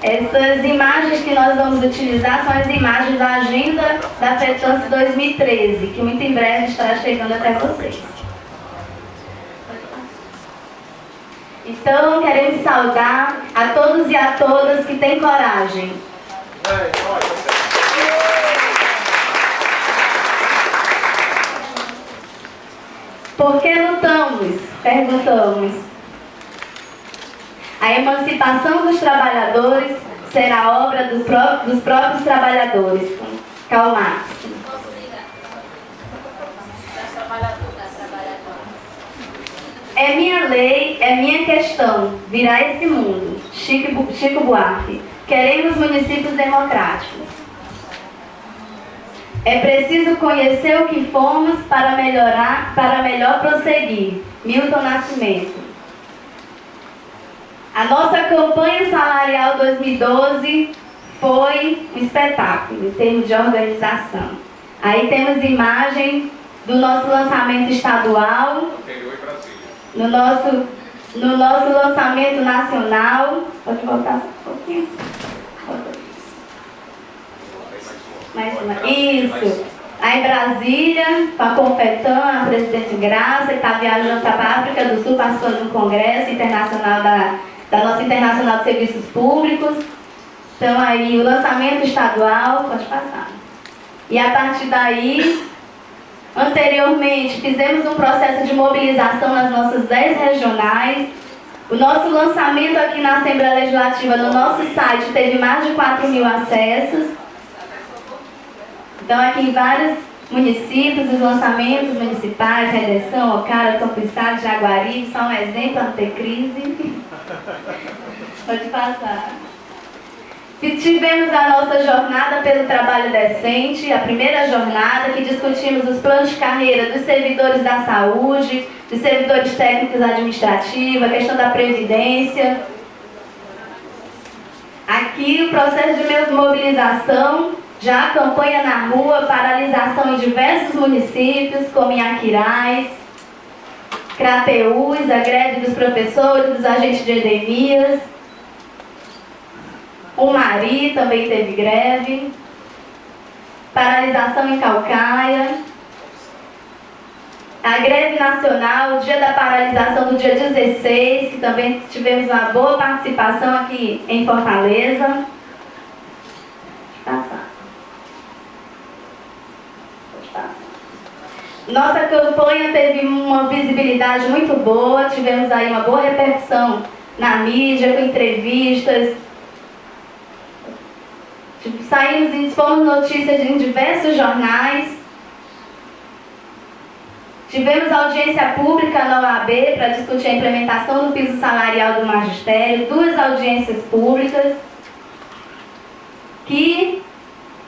Essas imagens que nós vamos utilizar são as imagens da Agenda da FETANSE 2013, que muito em breve estará chegando até vocês. Então, queremos saudar a todos e a todas que têm coragem. Por que lutamos? Perguntamos. A emancipação dos trabalhadores será obra dos próprios trabalhadores. Karl Marx. É minha lei, é minha questão, virá esse mundo. Chico Buarque. Queremos municípios democráticos. É preciso conhecer o que fomos para melhor prosseguir. Milton Nascimento. A nossa campanha salarial 2012 foi um espetáculo em termos de organização. Aí temos imagem do nosso lançamento estadual, no nosso lançamento nacional. Pode voltar um pouquinho? Mais uma. Isso. Aí em Brasília, com a Confetan, a presidente Graça, que está viajando para a África do Sul, participando do Congresso Internacional da nossa Internacional de Serviços Públicos. Então aí o lançamento estadual, pode passar. E a partir daí, anteriormente, fizemos um processo de mobilização nas nossas 10 regionais. O nosso lançamento aqui na Assembleia Legislativa, no nosso site, teve mais de 4.000 acessos. Então aqui em vários municípios, os lançamentos municipais, Redenção, Ocara, Campo Estado, Jaguari, só um exemplo, Antecrise. Pode passar. Tivemos a nossa jornada pelo trabalho decente, a primeira jornada, que discutimos os planos de carreira dos servidores da saúde, dos servidores técnicos administrativos, a questão da previdência. Aqui o processo de mobilização, já a campanha na rua, paralisação em diversos municípios, como em Aquiraz, Crateús, a greve dos professores, dos agentes de endemias. O Mari também teve greve. Paralisação em Caucaia. A greve nacional, o dia da paralisação do dia 16, que também tivemos uma boa participação aqui em Fortaleza. Passar. Nossa campanha teve uma visibilidade muito boa, tivemos aí uma boa repercussão na mídia, com entrevistas. Saímos e expomos notícias em diversos jornais. Tivemos audiência pública na OAB para discutir a implementação do piso salarial do magistério, 2 audiências públicas, que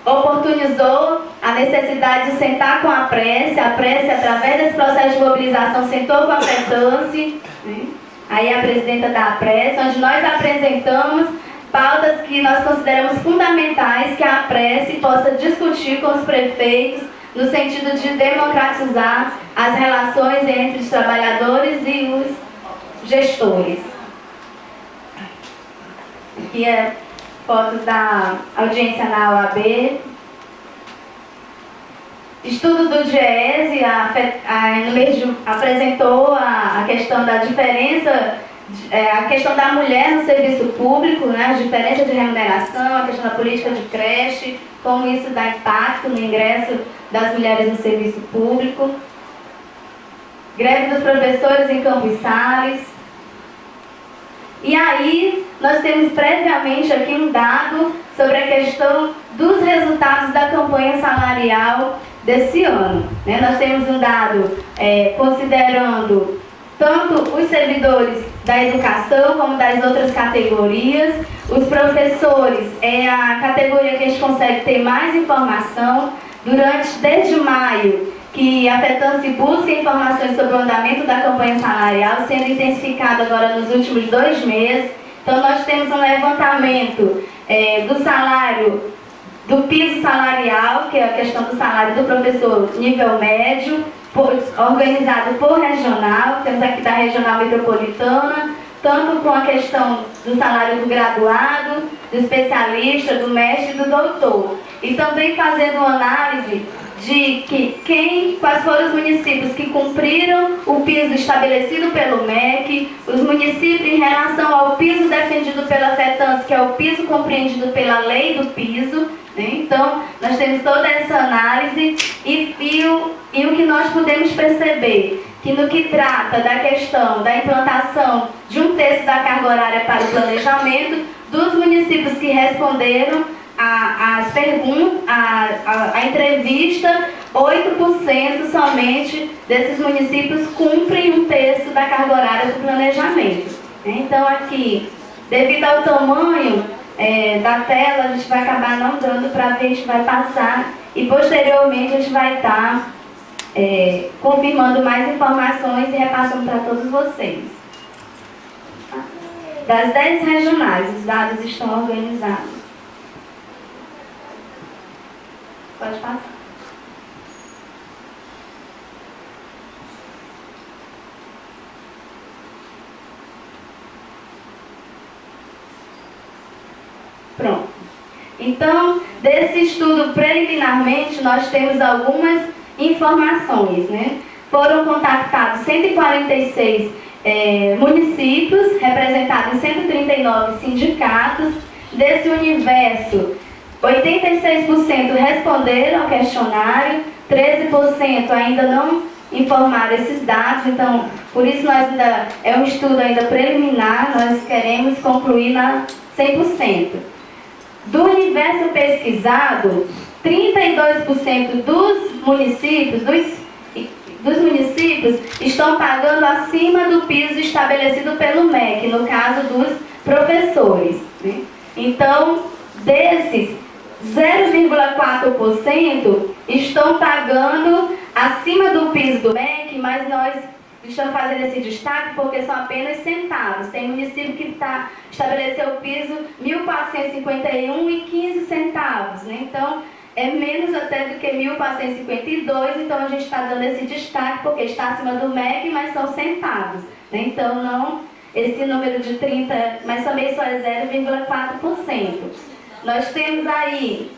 oportunizou a necessidade de sentar com a prece, através desse processo de mobilização, sentou com a FETANSE, né? Aí a presidenta da prece, onde nós apresentamos pautas que nós consideramos fundamentais que a prece possa discutir com os prefeitos, no sentido de democratizar as relações entre os trabalhadores e os gestores. Aqui é fotos da audiência na OAB. Estudo do GES, no mês de, apresentou a questão da diferença, a questão da mulher no serviço público, né, a diferença de remuneração, a questão da política de creche, como isso dá impacto no ingresso das mulheres no serviço público. Greve dos professores em Campos Sales. E aí, nós temos previamente aqui um dado sobre a questão dos resultados da campanha salarial desse ano. Né? Nós temos um dado considerando tanto os servidores da educação como das outras categorias. Os professores é a categoria que a gente consegue ter mais informação. Desde maio, que a FETANSE busca informações sobre o andamento da campanha salarial, sendo intensificado agora nos últimos 2 meses. Então, nós temos um levantamento do salário, do piso salarial, que é a questão do salário do professor nível médio, organizado por regional. Temos aqui da regional metropolitana, tanto com a questão do salário do graduado, do especialista, do mestre e do doutor. E também fazendo uma análise de quais foram os municípios que cumpriram o piso estabelecido pelo MEC, os municípios em relação ao piso defendido pela FETANS, que é o piso compreendido pela lei do piso, né? Então, nós temos toda essa análise e o que nós podemos perceber, que no que trata da questão da implantação de 1/3 da carga horária para o planejamento, dos municípios que responderam as perguntas, a entrevista, 8% somente desses municípios cumprem 1/3 da carga horária do planejamento. Então aqui, devido ao tamanho da tela, a gente vai acabar não dando para ver, a gente vai passar e posteriormente a gente vai estar confirmando mais informações e repassando para todos vocês. Das 10 regionais, os dados estão organizados. Pode passar. Pronto. Então, desse estudo, preliminarmente, nós temos algumas informações, né? Foram contactados 146 municípios, representados em 139 sindicatos. Desse universo, 86% responderam ao questionário, 13% ainda não informaram esses dados, então, por isso nós ainda, é um estudo ainda preliminar, nós queremos concluir na 100%. Do universo pesquisado, 32% dos municípios estão pagando acima do piso estabelecido pelo MEC, no caso dos professores, né? Então, desses, 0,4% estão pagando acima do piso do MEC, mas nós estamos fazendo esse destaque porque são apenas centavos. Tem município que estabeleceu o piso 1.451,15 centavos, né? Então, é menos até do que 1.452, então a gente está dando esse destaque porque está acima do MEC, mas são centavos, né? Então, não esse número de 30, mas também só é 0,4%. Nós temos aí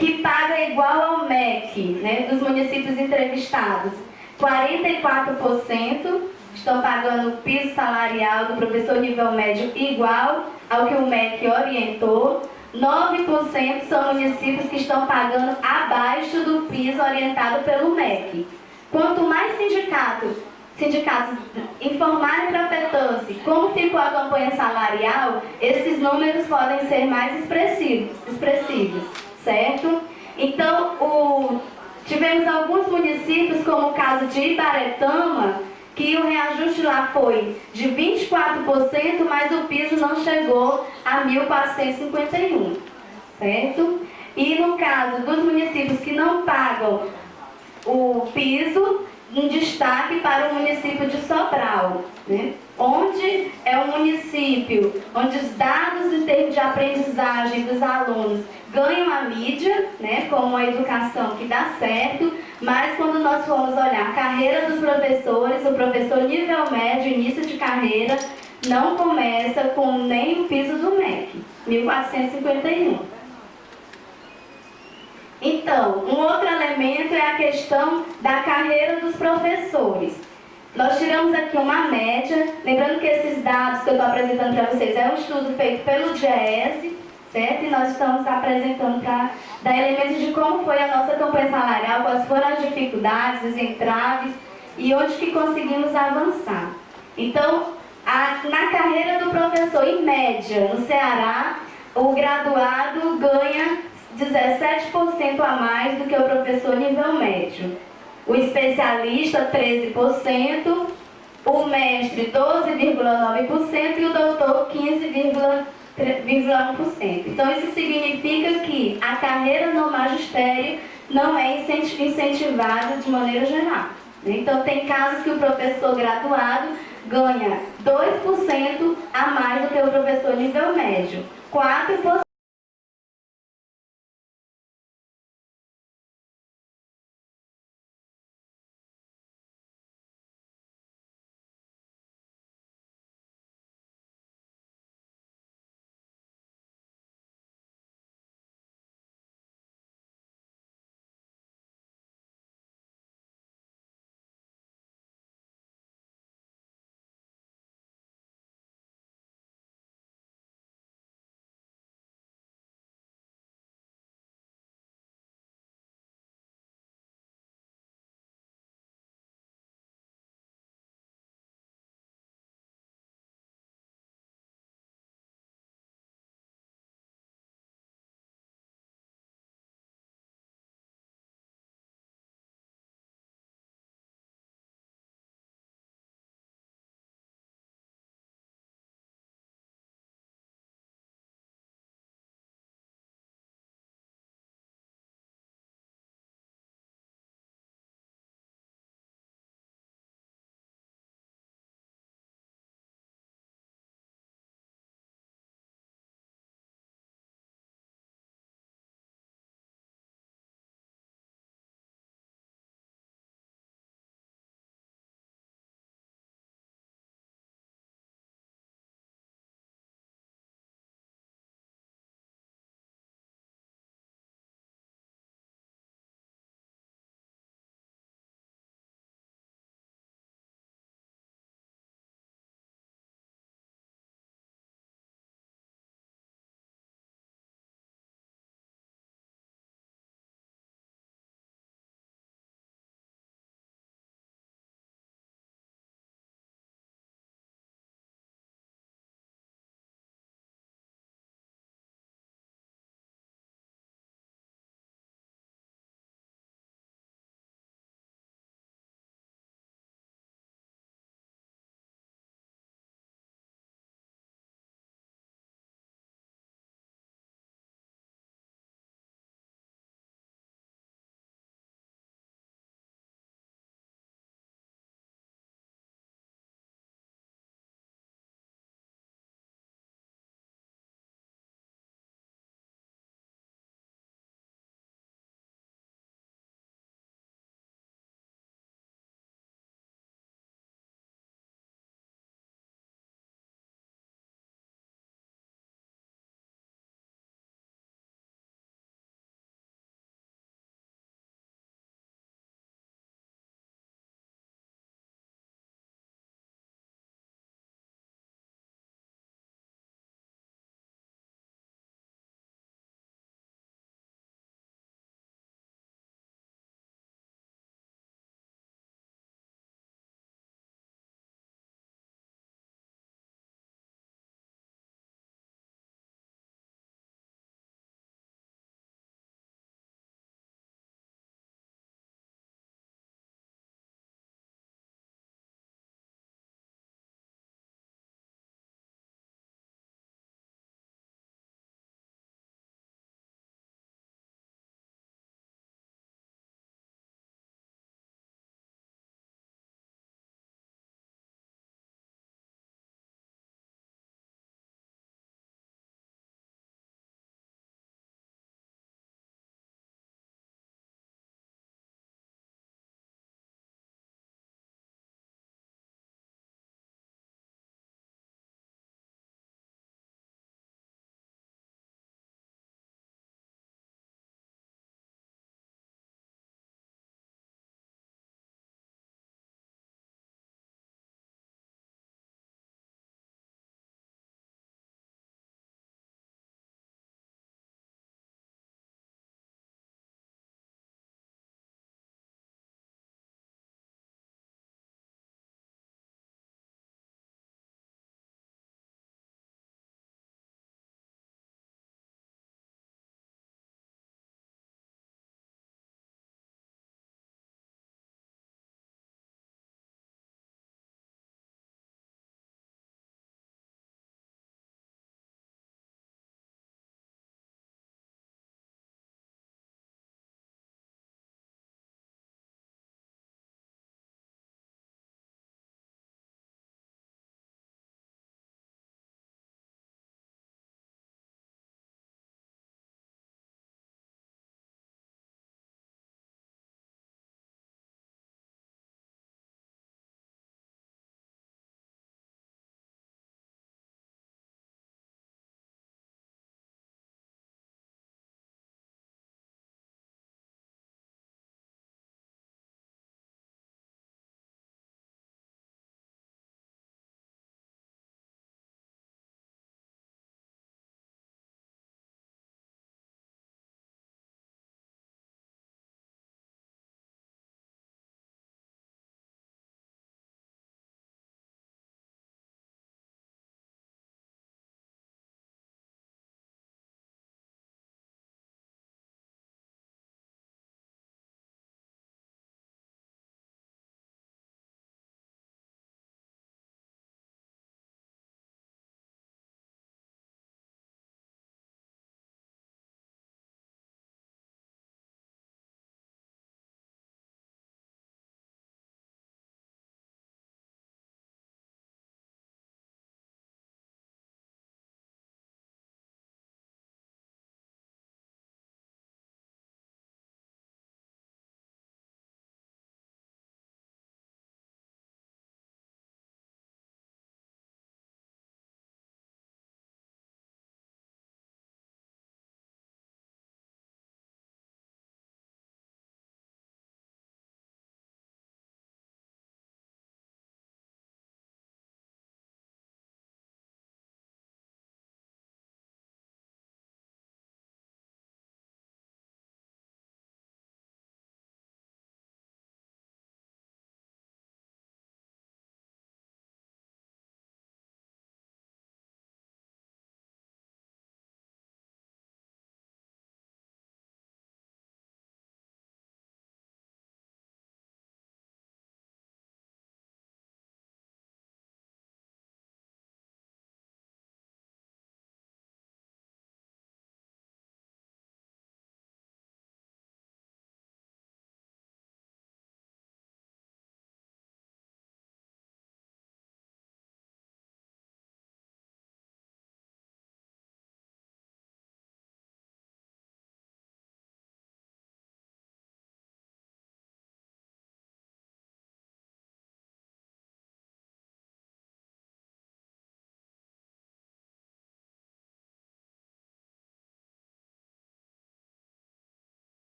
que paga igual ao MEC, né, dos municípios entrevistados. 44% estão pagando o piso salarial do professor nível médio igual ao que o MEC orientou. 9% são municípios que estão pagando abaixo do piso orientado pelo MEC. Quanto mais sindicatos informarem para a FETANS como ficou a campanha salarial, esses números podem ser mais expressivos, certo? Então, tivemos alguns municípios, como o caso de Ibaretama, que o reajuste lá foi de 24%, mas o piso não chegou a 1.451, certo? E no caso dos municípios que não pagam o piso, um destaque para o município de Sobral, né? Onde é um município onde os dados em termos de aprendizagem dos alunos ganham a mídia, né, como a educação que dá certo, mas quando nós formos olhar a carreira dos professores, o professor nível médio, início de carreira, não começa com nem o piso do MEC, 1.451. Então, um outro elemento é a questão da carreira dos professores. Nós tiramos aqui uma média, lembrando que esses dados que eu estou apresentando para vocês é um estudo feito pelo DIEESE, certo? E nós estamos apresentando para dar elementos de como foi a nossa campanha salarial, quais foram as dificuldades, os entraves e onde que conseguimos avançar. Então, na carreira do professor, em média, no Ceará, o graduado ganha 17% a mais do que o professor nível médio. O especialista, 13%, o mestre, 12,9% e o doutor, 15,1%. Então, isso significa que a carreira no magistério não é incentivada de maneira geral. Então, tem casos que o professor graduado ganha 2% a mais do que o professor nível médio, 4%